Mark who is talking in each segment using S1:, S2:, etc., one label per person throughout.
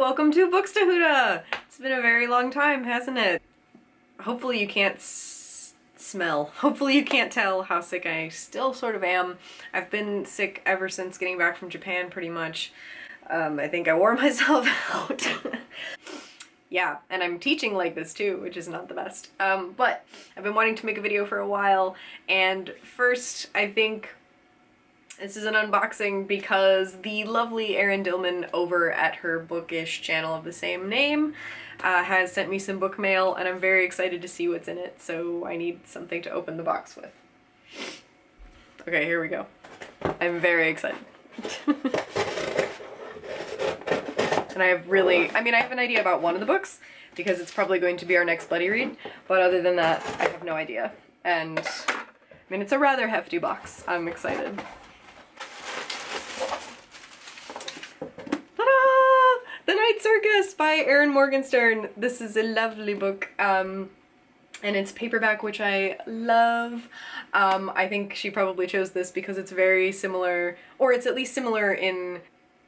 S1: welcome to Bookstahuda! It's been a very long time, hasn't it? Hopefully you can't smell. Hopefully you can't tell how sick I still sort of am. I've been sick ever since getting back from Japan, pretty much. I think I wore myself out. Yeah, and I'm teaching like this too, which is not the best. But I've been wanting to make a video for a while, and first I think this is an unboxing because the lovely Erin Dillman over at her bookish channel of the same name has sent me some book mail, and I'm very excited to see what's in it, so I need something to open the box with. Okay, here we go. I'm very excited. And I have an idea about one of the books, because it's probably going to be our next buddy read, but other than that, I have no idea. And, it's a rather hefty box. I'm excited. The Night Circus by Erin Morgenstern. This is a lovely book, and it's paperback, which I love. I think she probably chose this because it's very similar, or it's at least similar in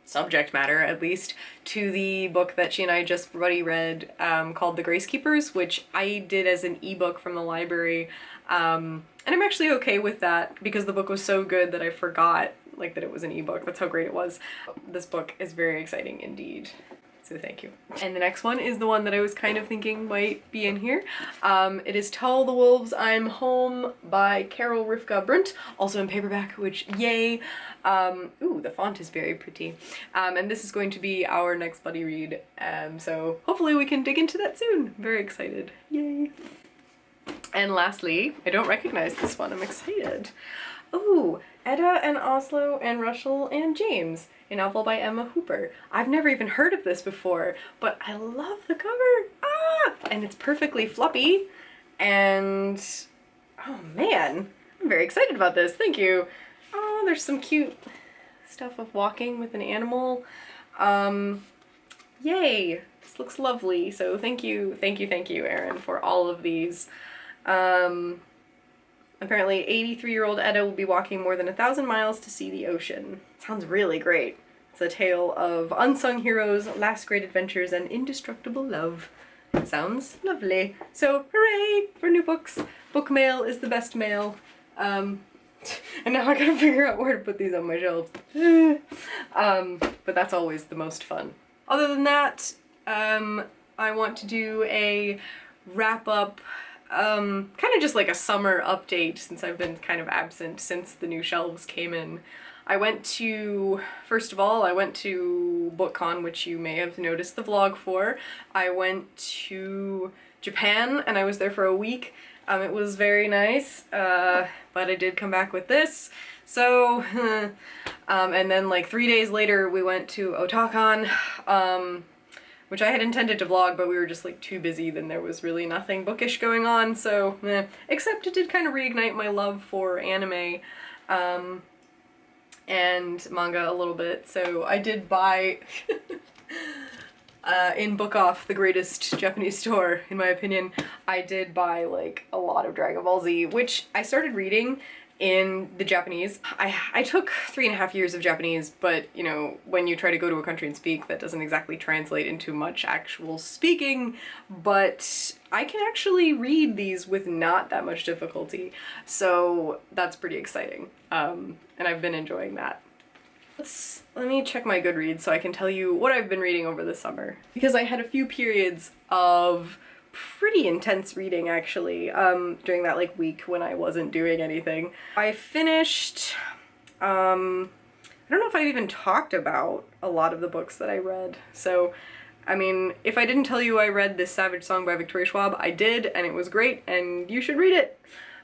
S1: subject matter, at least, to the book that she and I just read called The Grace Keepers, which I did as an ebook from the library. And I'm actually okay with that because the book was so good that I forgot that it was an ebook. That's how great it was. This book is very exciting indeed. So thank you. And the next one is the one that I was kind of thinking might be in here. It is Tell the Wolves I'm Home by Carol Rivka Brunt, also in paperback, which yay. Ooh, the font is very pretty. And this is going to be our next buddy read. So hopefully we can dig into that soon. I'm very excited. Yay. And lastly, I don't recognize this one. I'm excited. Ooh, Edda and Oslo and Russell and James, a novel by Emma Hooper. I've never even heard of this before, but I love the cover. Ah! And it's perfectly floppy. And oh man, I'm very excited about this. Thank you. Oh, there's some cute stuff of walking with an animal. Yay. This looks lovely. So thank you, Erin, for all of these. Apparently 83-year-old Edda will be walking more than 1,000 miles to see the ocean. Sounds really great. It's a tale of unsung heroes, last great adventures, and indestructible love. It sounds lovely. So hooray for new books. Book mail is the best mail. And now I gotta figure out where to put these on my shelves. But that's always the most fun. Other than that, I want to do a wrap-up, kind of just like a summer update since I've been kind of absent since the new shelves came in. First of all, I went to BookCon, which you may have noticed the vlog for. I went to Japan and I was there for a week. It was very nice, but I did come back with this. So, and then 3 days later we went to Otakon, which I had intended to vlog, but we were just too busy, then there was really nothing bookish going on, so except it did kind of reignite my love for anime and manga a little bit, so I did buy in Book Off, the greatest Japanese store, in my opinion, I did buy a lot of Dragon Ball Z, which I started reading in the Japanese. I took 3.5 years of Japanese, but when you try to go to a country and speak, that doesn't exactly translate into much actual speaking, but I can actually read these with not that much difficulty, so that's pretty exciting, and I've been enjoying that. Let me check my Goodreads so I can tell you what I've been reading over the summer, because I had a few periods of pretty intense reading actually during that week when I wasn't doing anything. I finished, I don't know if I've even talked about a lot of the books that I read, so if I didn't tell you I read This Savage Song by Victoria Schwab, I did, and it was great, and you should read it.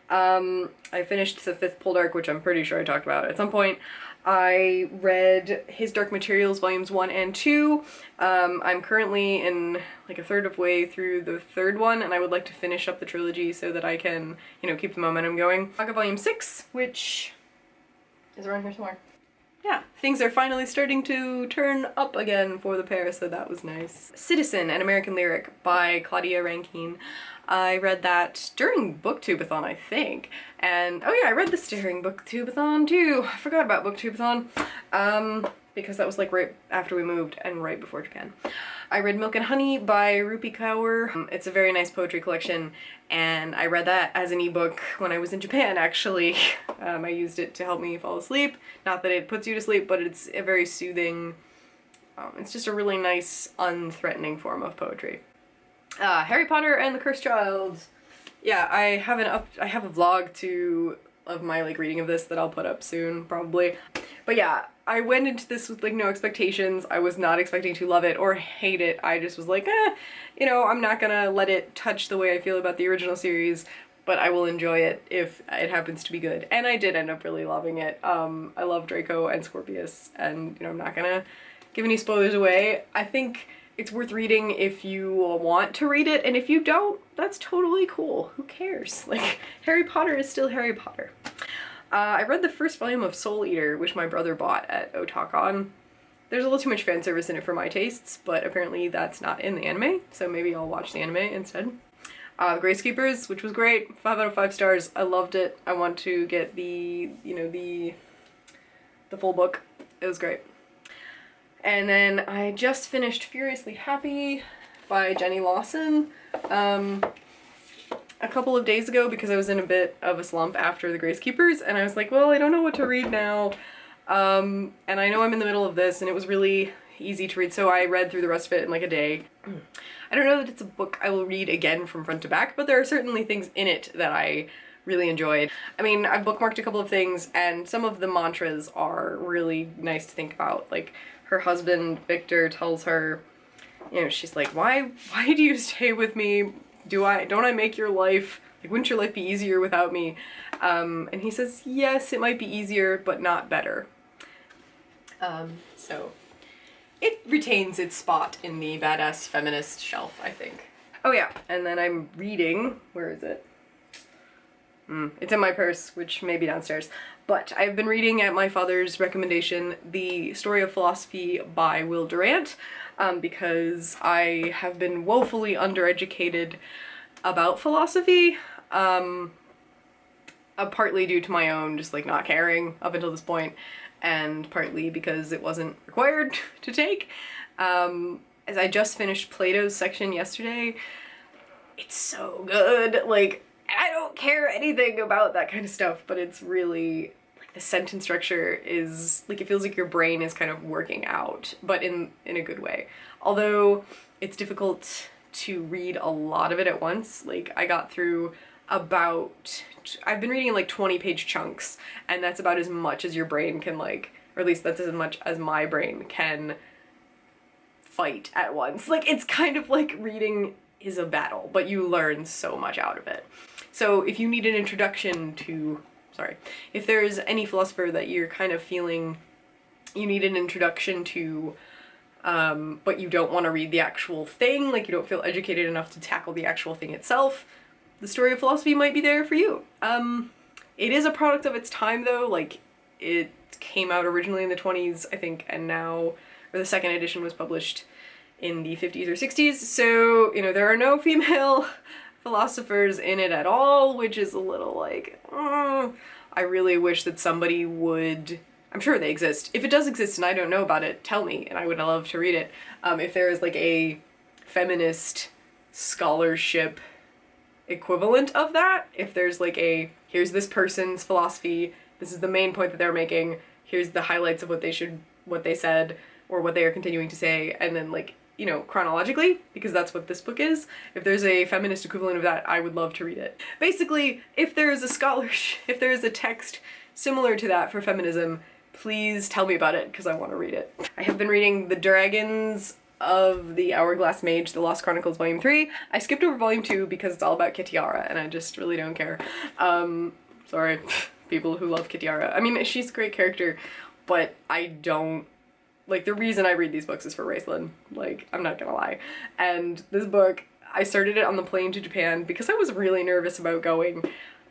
S1: I finished The Fifth Poldark, which I'm pretty sure I talked about at some point. I read His Dark Materials Volumes 1 and 2. I'm currently in a third of way through the third one, and I would like to finish up the trilogy so that I can, keep the momentum going. Manga Volume 6, which is around here somewhere. Yeah, things are finally starting to turn up again for the pair, so that was nice. Citizen, an American Lyric by Claudia Rankine. I read that during Booktubeathon, I think. And, oh yeah, I read this during Booktubeathon too. I forgot about Booktubeathon. because that was like right after we moved and right before Japan. I read Milk and Honey by Rupi Kaur. It's a very nice poetry collection, and I read that as an ebook when I was in Japan, actually. I used it to help me fall asleep. Not that it puts you to sleep, but it's a very soothing, it's just a really nice, unthreatening form of poetry. Harry Potter and the Cursed Child. Yeah, I have a vlog of my like reading of this that I'll put up soon, probably. But yeah, I went into this with like no expectations. I was not expecting to love it or hate it. I just was like, you know, I'm not gonna let it touch the way I feel about the original series, but I will enjoy it if it happens to be good. And I did end up really loving it. I love Draco and Scorpius, and you know, I'm not gonna give any spoilers away. I think it's worth reading if you want to read it, and if you don't, that's totally cool. Who cares? Like, Harry Potter is still Harry Potter. I read the first volume of Soul Eater, which my brother bought at Otakon. There's a little too much fan service in it for my tastes, but apparently that's not in the anime, so maybe I'll watch the anime instead. The Grace Keepers, which was great. 5 out of 5 stars. I loved it. I want to get the full book. It was great. And then I just finished Furiously Happy by Jenny Lawson a couple of days ago because I was in a bit of a slump after the Grace Keepers, and I was like, well, I don't know what to read now. And I know I'm in the middle of this, and it was really easy to read, so I read through the rest of it in like a day. I don't know that it's a book I will read again from front to back, but there are certainly things in it that I really enjoyed. I mean, I've bookmarked a couple of things, and some of the mantras are really nice to think about. Like, her husband, Victor, tells her, you know, she's like, why do you stay with me? Don't I make your life, like, wouldn't your life be easier without me? And he says, yes, it might be easier, but not better. So it retains its spot in the badass feminist shelf, I think. Oh yeah, and then I'm reading, where is it? It's in my purse, which may be downstairs. But I've been reading at my father's recommendation The Story of Philosophy by Will Durant, because I have been woefully undereducated about philosophy, partly due to my own just like not caring up until this point, and partly because it wasn't required to take. As I just finished Plato's section yesterday, it's so good. Like, I don't care anything about that kind of stuff, but it's really, like, the sentence structure is, like, it feels like your brain is kind of working out, but in a good way. Although it's difficult to read a lot of it at once. Like, I got through I've been reading in like 20-page chunks, and that's about as much as your brain can, like, or at least that's as much as my brain can fight at once. Like, it's kind of like reading is a battle, but you learn so much out of it. So if you need an introduction to, if there's any philosopher that you're kind of feeling you need an introduction to, but you don't want to read the actual thing, like you don't feel educated enough to tackle the actual thing itself, The Story of Philosophy might be there for you. It is a product of its time though, like it came out originally in the 20s, I think, and now, or the second edition was published in the 50s or 60s, so, you know, there are no female philosophers in it at all, which is a little like, I really wish that somebody would, I'm sure they exist. If it does exist and I don't know about it, tell me, and I would love to read it. If there is like a feminist scholarship equivalent of that, if there's like here's this person's philosophy, this is the main point that they're making, here's the highlights of what they said, or what they are continuing to say, and then, like, you know, chronologically, because that's what this book is. If there's a feminist equivalent of that, I would love to read it. Basically, if there is a text similar to that for feminism, please tell me about it, because I want to read it. I have been reading The Dragons of the Hourglass Mage, The Lost Chronicles Volume 3. I skipped over Volume 2 because it's all about Kitiara, and I just really don't care. Sorry, people who love Kitiara. I mean, she's a great character, but I don't, like, the reason I read these books is for Raceland. Like, I'm not gonna lie. And this book, I started it on the plane to Japan because I was really nervous about going.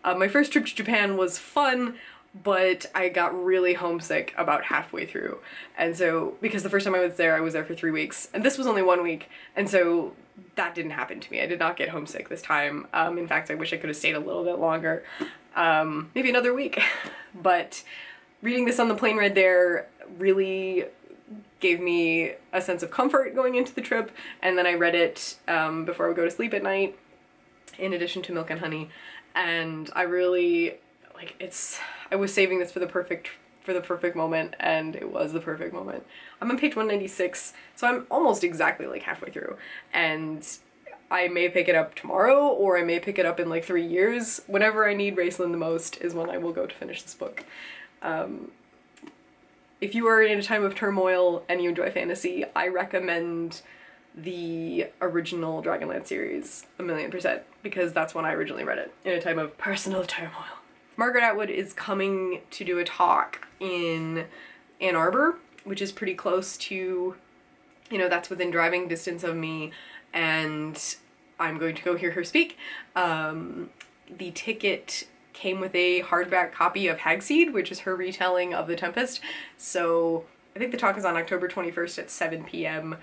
S1: My first trip to Japan was fun, but I got really homesick about halfway through. And so, because the first time I was there for 3 weeks, and this was only 1 week, and so that didn't happen to me. I did not get homesick this time. In fact, I wish I could have stayed a little bit longer. Maybe another week. But reading this on the plane ride there really gave me a sense of comfort going into the trip, and then I read it before I would go to sleep at night, in addition to Milk and Honey, and I really, like, I was saving this for the perfect moment, and it was the perfect moment. I'm on page 196, so I'm almost exactly like halfway through, and I may pick it up tomorrow, or I may pick it up in like 3 years. Whenever I need Raceland the most is when I will go to finish this book. If you are in a time of turmoil and you enjoy fantasy, I recommend the original Dragonlance series 1,000,000%, because that's when I originally read it, in a time of personal turmoil. Margaret Atwood is coming to do a talk in Ann Arbor, which is pretty close to, you know, that's within driving distance of me, and I'm going to go hear her speak. The ticket came with a hardback copy of Hagseed, which is her retelling of The Tempest. So I think the talk is on October 21st at 7 p.m.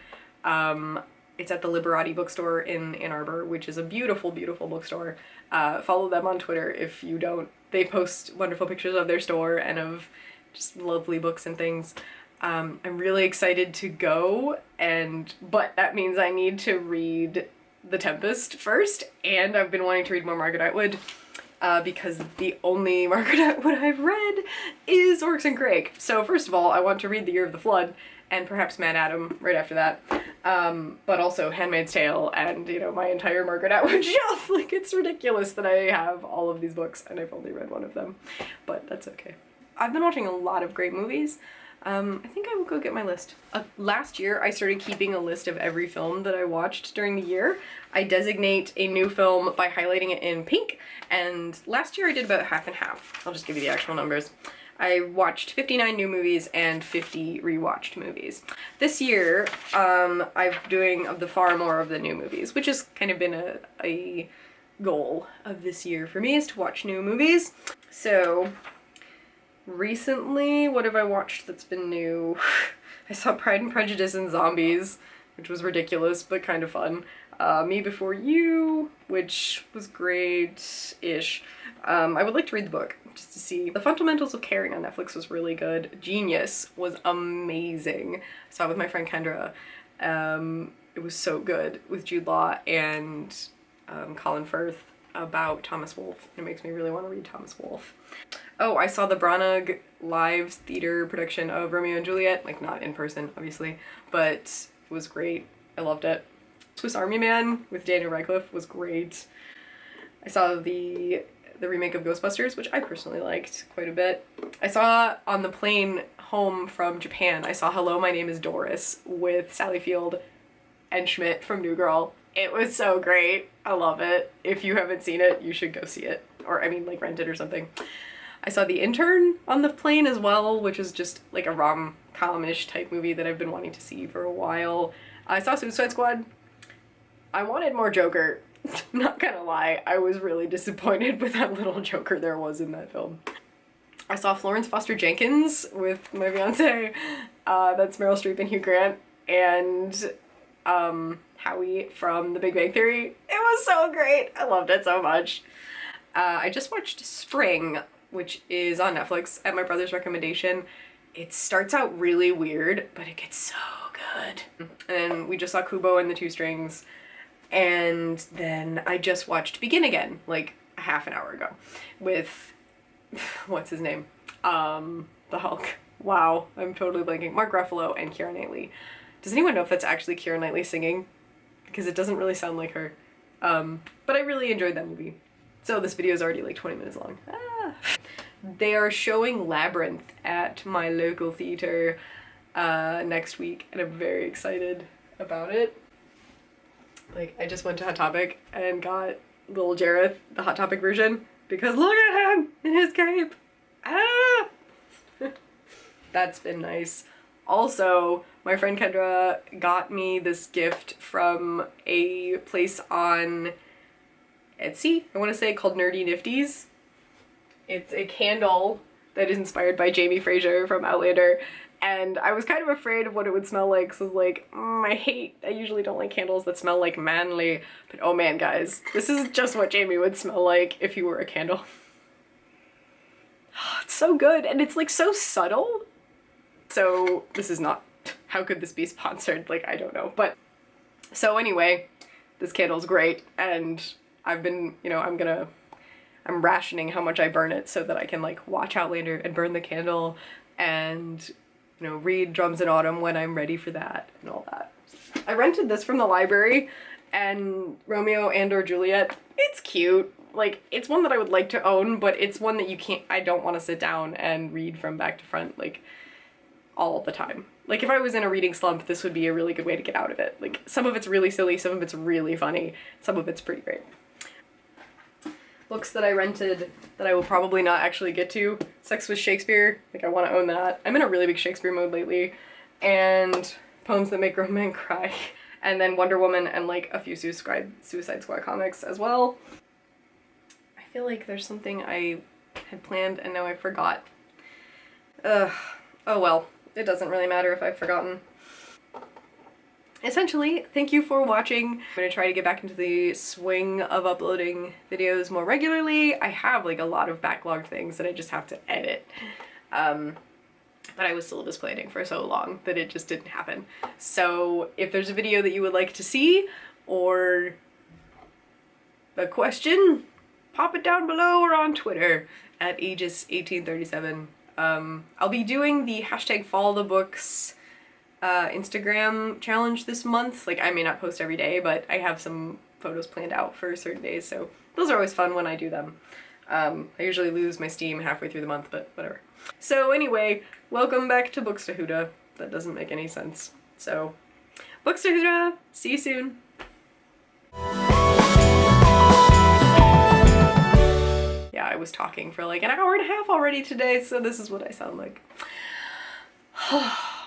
S1: It's at the Liberati bookstore in Ann Arbor, which is a beautiful, beautiful bookstore. Follow them on Twitter if you don't. They post wonderful pictures of their store and of just lovely books and things. I'm really excited to go, but that means I need to read The Tempest first, and I've been wanting to read more Margaret Atwood, because the only Margaret Atwood I've read is Oryx and Crake. So first of all, I want to read The Year of the Flood, and perhaps Mad Adam right after that, but also Handmaid's Tale and, you know, my entire Margaret Atwood shelf. Like, it's ridiculous that I have all of these books and I've only read one of them, but that's okay. I've been watching a lot of great movies. I think I will go get my list. Last year, I started keeping a list of every film that I watched during the year. I designate a new film by highlighting it in pink, and last year I did about half and half. I'll just give you the actual numbers. I watched 59 new movies and 50 rewatched movies. This year, I'm doing far more of the new movies, which has kind of been a goal of this year for me, is to watch new movies. So recently, what have I watched that's been new? I saw Pride and Prejudice and Zombies, which was ridiculous but kind of fun. Me Before You, which was great-ish. I would like to read the book, just to see. The Fundamentals of Caring on Netflix was really good. Genius was amazing. I saw it with my friend Kendra. It was so good, with Jude Law and Colin Firth, about Thomas Wolfe. It makes me really want to read Thomas Wolfe. Oh, I saw the Branagh live theater production of Romeo and Juliet, like not in person, obviously, but it was great. I loved it. Swiss Army Man with Daniel Radcliffe was great. I saw the remake of Ghostbusters, which I personally liked quite a bit. I saw on the plane home from Japan, I saw Hello, My Name is Doris with Sally Field and Schmidt from New Girl. It was so great. I love it. If you haven't seen it, you should go see it. Or, I mean, like, rent it or something. I saw The Intern on the plane as well, which is just like a rom-com-ish type movie that I've been wanting to see for a while. I saw Suicide Squad. I wanted more Joker. Not gonna lie, I was really disappointed with how little Joker there was in that film. I saw Florence Foster Jenkins with my fiance. That's Meryl Streep and Hugh Grant, and Howie from The Big Bang Theory. It was so great. I loved it so much. I just watched Spring, which is on Netflix at my brother's recommendation. It starts out really weird, but it gets so good. And then we just saw Kubo and the Two Strings. And then I just watched Begin Again, like a half an hour ago, with, what's his name? The Hulk. Wow, I'm totally blanking. Mark Ruffalo and Keira Knightley. Does anyone know if that's actually Keira Knightley singing? Because it doesn't really sound like her. But I really enjoyed that movie. So this video is already like 20 minutes long. They are showing Labyrinth at my local theater next week, and I'm very excited about it. Like, I just went to Hot Topic and got Little Jareth, the Hot Topic version, because look at him in his cape. Ah! That's been nice. Also, my friend Kendra got me this gift from a place on Etsy, I want to say, called Nerdy Nifties. It's a candle that is inspired by Jamie Fraser from Outlander, and I was kind of afraid of what it would smell like, so I was like, I usually don't like candles that smell like manly, but oh man, guys, this is just what Jamie would smell like if he were a candle. It's so good, and it's like so subtle. So this is not how could this be sponsored? Like, I don't know. But, so anyway, this candle's great, and I've been, you know, I'm rationing how much I burn it so that I can, like, watch Outlander and burn the candle and, you know, read Drums in Autumn when I'm ready for that and all that. I rented this from the library, and Romeo and or Juliet, it's cute. Like, it's one that I would like to own, but it's one that I don't want to sit down and read from back to front, like, all the time. Like, if I was in a reading slump, this would be a really good way to get out of it. Like, some of it's really silly, some of it's really funny, some of it's pretty great. Books that I rented that I will probably not actually get to. Sex with Shakespeare, like I want to own that. I'm in a really big Shakespeare mode lately. And Poems That Make Grown Men Cry. And then Wonder Woman and like a few Suicide Squad comics as well. I feel like there's something I had planned and now I forgot. Oh well, it doesn't really matter if I've forgotten. Essentially, thank you for watching. I'm gonna try to get back into the swing of uploading videos more regularly. I have like a lot of backlogged things that I just have to edit. But I was syllabus planning for so long that it just didn't happen. So if there's a video that you would like to see or a question, pop it down below or on Twitter at Aegis1837. I'll be doing the hashtag follow the books Instagram challenge this month. Like, I may not post every day, but I have some photos planned out for certain days, so those are always fun when I do them. I usually lose my steam halfway through the month, but whatever. So anyway, welcome back to Bookstahuda. That doesn't make any sense. So, Bookstahuda! See you soon! Yeah, I was talking for like an hour and a half already today, so this is what I sound like.